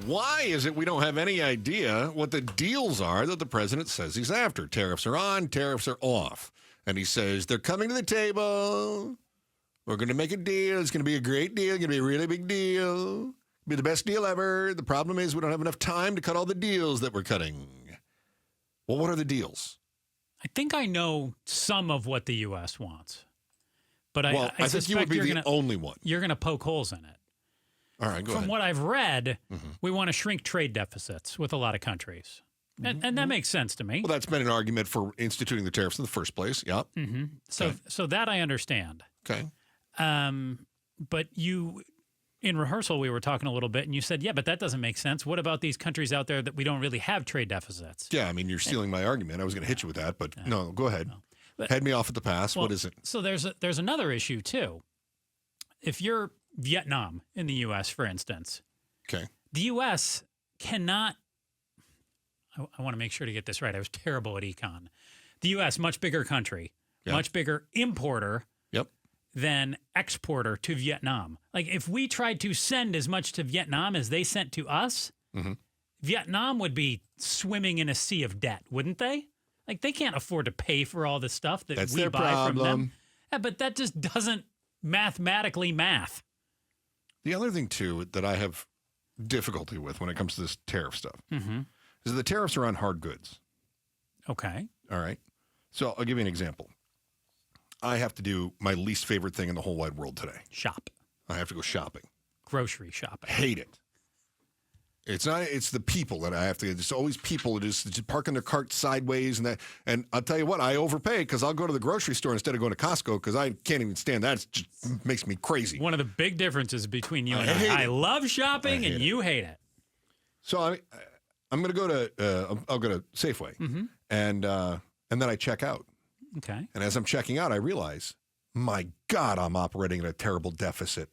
Why is it we don't have any idea what the deals are that the president says he's after? Tariffs are on, tariffs are off. And he says, they're coming to the table. We're going to make a deal. It's going to be a great deal. It's going to be a really big deal. Be the best deal ever. The problem is we don't have enough time to cut all the deals that we're cutting. Well, what are the deals? I think I know some of what the U.S. wants. But I think you would be the only one. You're going to poke holes in it. All right, go ahead. From what I've read, we want to shrink trade deficits with a lot of countries. And that makes sense to me. Well, that's been an argument for instituting the tariffs in the first place. Yep. So that I understand. Okay. But in rehearsal, we were talking a little bit, and you said, yeah, but that doesn't make sense. What about these countries out there that we don't really have trade deficits? Yeah, I mean, you're stealing my argument. I was going to hit you with that, but no, go ahead. No. Head me off at the pass. What is it? So there's another issue, too. If you're Vietnam in the U.S., for instance, okay, the U.S. cannot – I want to make sure to get this right. I was terrible at econ. The U.S., much bigger country, much bigger importer than exporter to Vietnam. Like, if we tried to send as much to Vietnam as they sent to us, Vietnam would be swimming in a sea of debt, wouldn't they? Like, they can't afford to pay for all the stuff that we buy from them. Yeah, but that just doesn't mathematically math. The other thing, too, that I have difficulty with when it comes to this tariff stuff is the tariffs are on hard goods. Okay. All right. So I'll give you an example. I have to do my least favorite thing in the whole wide world today. Shop. I have to go shopping. Grocery shopping. Hate it. It's not. It's the people that I have to. It's always people that just parking their cart sideways and that. And I'll tell you what, I overpay because I'll go to the grocery store instead of going to Costco because I can't even stand that. It just makes me crazy. One of the big differences between you and I love shopping and you hate it. So I'm going to go to. I'll go to Safeway and then I check out. Okay. And as I'm checking out, I realize, my God, I'm operating at a terrible deficit.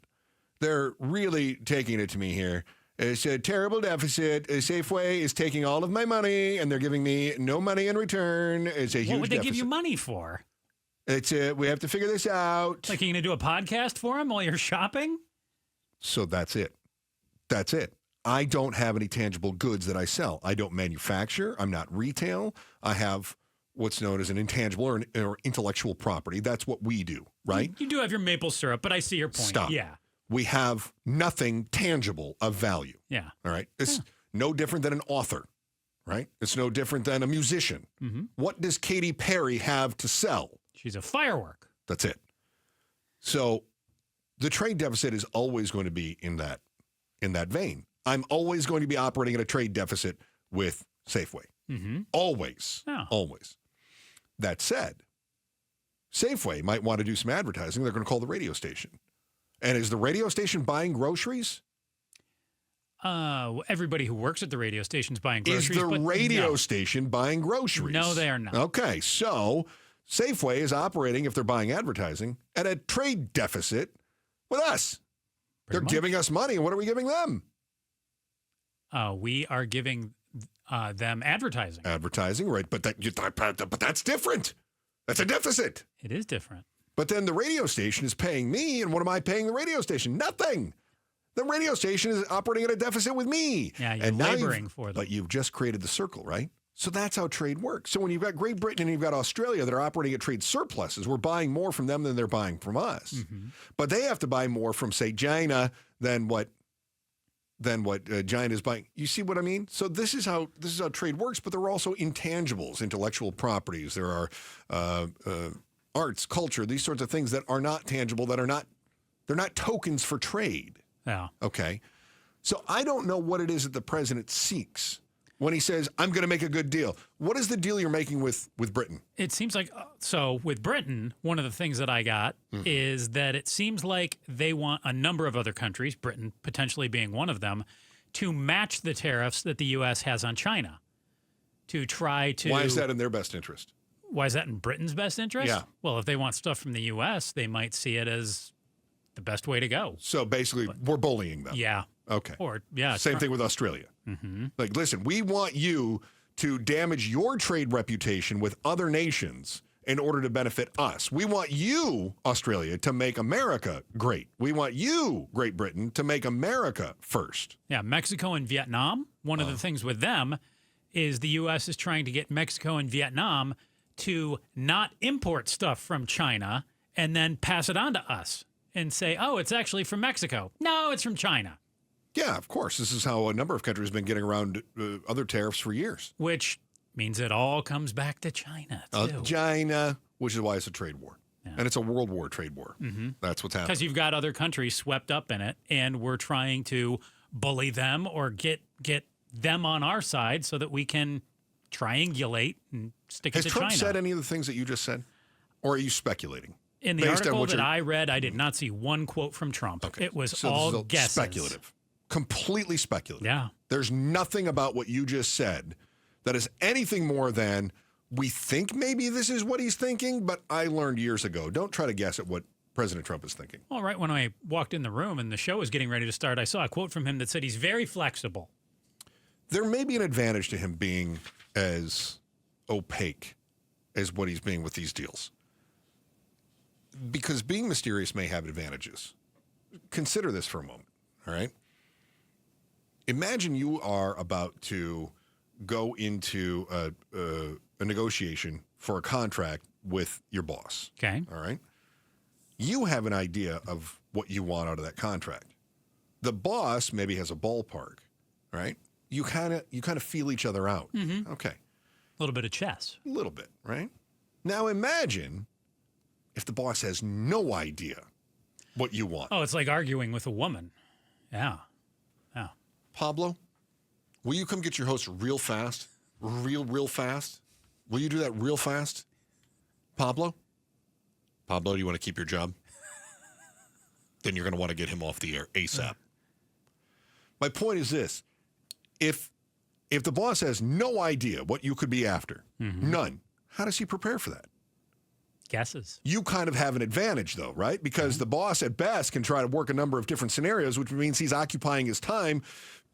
They're really taking it to me here. It's a terrible deficit. Safeway is taking all of my money, and they're giving me no money in return. It's a huge deficit. What would they give you money for? We have to figure this out. Like, you're going to do a podcast for them while you're shopping? So that's it. That's it. I don't have any tangible goods that I sell. I don't manufacture. I'm not retail. I have what's known as an intangible or intellectual property. That's what we do, right? You do have your maple syrup, but I see your point. Stop. Yeah. We have nothing tangible of value. Yeah. All right. It's no different than an author, right? It's no different than a musician. What does Katy Perry have to sell? She's a firework. That's it. So the trade deficit is always going to be in that vein. I'm always going to be operating at a trade deficit with Safeway. Always. Oh. Always. That said, Safeway might want to do some advertising. They're going to call the radio station. And is the radio station buying groceries? Everybody who works at the radio station is buying groceries. Is the radio station buying groceries? No, they are not. Okay, so Safeway is operating, if they're buying advertising, at a trade deficit with us. They're giving us money. And what are we giving them? We are giving them advertising. Advertising, right? But that's different. That's a deficit. It is different. But then the radio station is paying me, and what am I paying the radio station? Nothing. The radio station is operating at a deficit with me. Yeah, you're laboring for them. But you've just created the circle, right? So that's how trade works. So when you've got Great Britain and you've got Australia that are operating at trade surpluses, we're buying more from them than they're buying from us. But they have to buy more from, say, China than what China is buying. You see what I mean? So this is how trade works. But there are also intangibles, intellectual properties. There are arts, culture, these sorts of things that are not tangible, they're not tokens for trade. Yeah. Okay. So I don't know what it is that the president seeks when he says, I'm going to make a good deal. What is the deal you're making with Britain? It seems like, so with Britain, one of the things that I got is that it seems like they want a number of other countries, Britain potentially being one of them, to match the tariffs that the U.S. has on China. To try to... Why is that in their best interest? Why is that in Britain's best interest? Yeah. Well, if they want stuff from the U.S., they might see it as the best way to go. So basically, we're bullying them. Yeah. Okay. Or, yeah. Same thing with Australia. Like, listen, we want you to damage your trade reputation with other nations in order to benefit us. We want you, Australia, to make America great. We want you, Great Britain, to make America first. Yeah, Mexico and Vietnam, one of the things with them is the U.S. is trying to get Mexico and Vietnam to not import stuff from China and then pass it on to us and say, oh, it's actually from Mexico. No, it's from China. Yeah, of course. This is how a number of countries have been getting around other tariffs for years. Which means it all comes back to China, too. China, which is why it's a trade war. Yeah. And it's a world war trade war. Mm-hmm. That's what's happening. Because you've got other countries swept up in it, and we're trying to bully them or get them on our side so that we can triangulate and stick it to China. Has Trump said any of the things that you just said? Or are you speculating? In the article that I read, I did not see one quote from Trump. Okay. It was all guesses. Speculative. Completely speculative. Yeah. There's nothing about what you just said that is anything more than we think maybe this is what he's thinking, but I learned years ago, don't try to guess at what President Trump is thinking. Well, right when I walked in the room and the show was getting ready to start, I saw a quote from him that said he's very flexible. There may be an advantage to him being as opaque as what he's being with these deals. Because being mysterious may have advantages. Consider this for a moment, all right? Imagine you are about to go into a negotiation for a contract with your boss. Okay. All right? You have an idea of what you want out of that contract. The boss maybe has a ballpark, right? You kind of feel each other out. Mm-hmm. Okay. A little bit of chess. A little bit, right? Now imagine if the boss has no idea what you want. Oh, it's like arguing with a woman. Yeah. Yeah. Pablo, will you come get your host real fast? Real fast? Will you do that real fast? Pablo? Pablo, do you want to keep your job? Then you're going to want to get him off the air ASAP. My point is this. If the boss has no idea what you could be after, none, how does he prepare for that? Guesses. You kind of have an advantage, though, right? Because the boss, at best, can try to work a number of different scenarios, which means he's occupying his time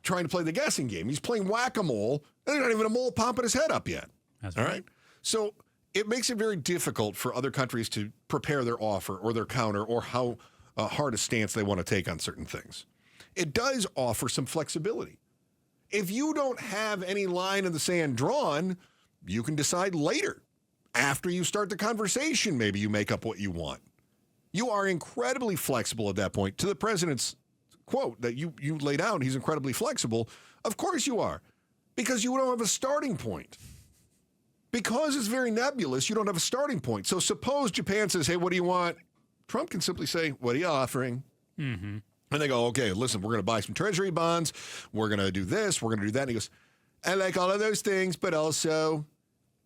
trying to play the guessing game. He's playing whack-a-mole, and there's not even a mole popping his head up yet. That's all right. So it makes it very difficult for other countries to prepare their offer or their counter or how hard a stance they want to take on certain things. It does offer some flexibility. If you don't have any line in the sand drawn, you can decide later. After you start the conversation, maybe you make up what you want. You are incredibly flexible at that point. To the president's quote that you laid out, he's incredibly flexible. Of course you are, because you don't have a starting point. Because it's very nebulous, you don't have a starting point. So suppose Japan says, hey, what do you want? Trump can simply say, what are you offering? Mm-hmm. And they go, okay, listen, we're going to buy some treasury bonds. We're going to do this. We're going to do that. And he goes, I like all of those things, but also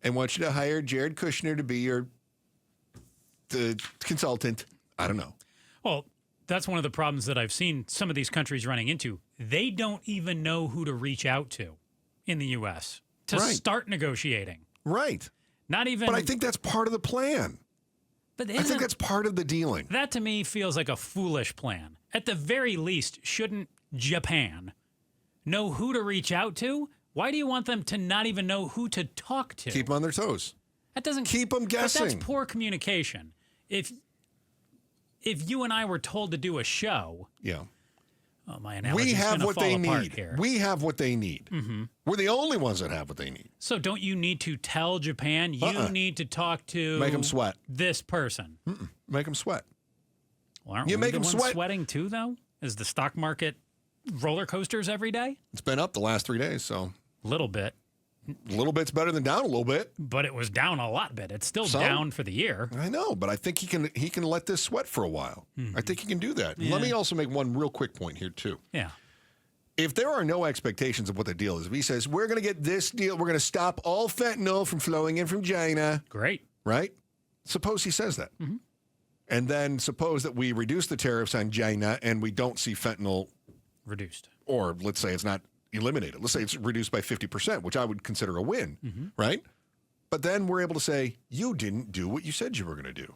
I want you to hire Jared Kushner to be the consultant. I don't know. Well, that's one of the problems that I've seen some of these countries running into. They don't even know who to reach out to in the U.S. to start negotiating. Right. Not even. But I think that's part of the plan. But I think that's part of the dealing. That to me feels like a foolish plan. At the very least, shouldn't Japan know who to reach out to? Why do you want them to not even know who to talk to? Keep them on their toes. That doesn't keep them guessing. But that's poor communication. If you and I were told to do a show, oh, my analogy is going to fall apart here. We have what they need. Mm-hmm. We're the only ones that have what they need. So don't you need to tell Japan you need to talk to make them sweat this person? Make them sweat. Well, aren't we the ones sweating too, though? Is the stock market roller coasters every day? It's been up the last 3 days, so a little bit. A little bit's better than down a little bit. But it was down a lot bit. It's still down for the year. I know, but I think he can let this sweat for a while. I think he can do that. Yeah. Let me also make one real quick point here, too. Yeah. If there are no expectations of what the deal is, if he says, we're going to get this deal, we're going to stop all fentanyl from flowing in from China. Great. Right? Suppose he says that. Mm-hmm. And then suppose that we reduce the tariffs on China and we don't see fentanyl reduced. Or let's say it's not eliminated. Let's say it's reduced by 50%, which I would consider a win, right? But then we're able to say, you didn't do what you said you were going to do.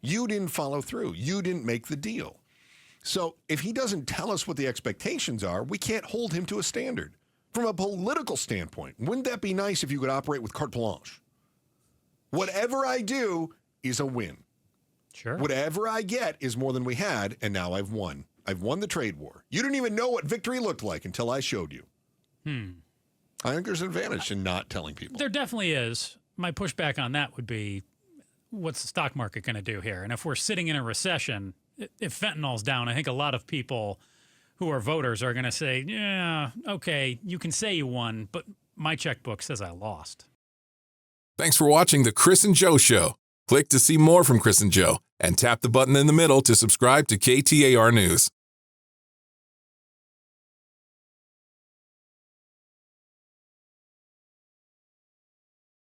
You didn't follow through. You didn't make the deal. So if he doesn't tell us what the expectations are, we can't hold him to a standard. From a political standpoint, wouldn't that be nice if you could operate with carte blanche? Whatever I do is a win. Sure. Whatever I get is more than we had, and now I've won. I've won the trade war. You didn't even know what victory looked like until I showed you. I think there's an advantage in not telling people. There definitely is. My pushback on that would be, what's the stock market going to do here? And if we're sitting in a recession, if fentanyl's down, I think a lot of people who are voters are going to say, yeah, okay, you can say you won, but my checkbook says I lost. Thanks for watching The Chris and Joe Show. Click to see more from Chris and Joe and tap the button in the middle to subscribe to KTAR News.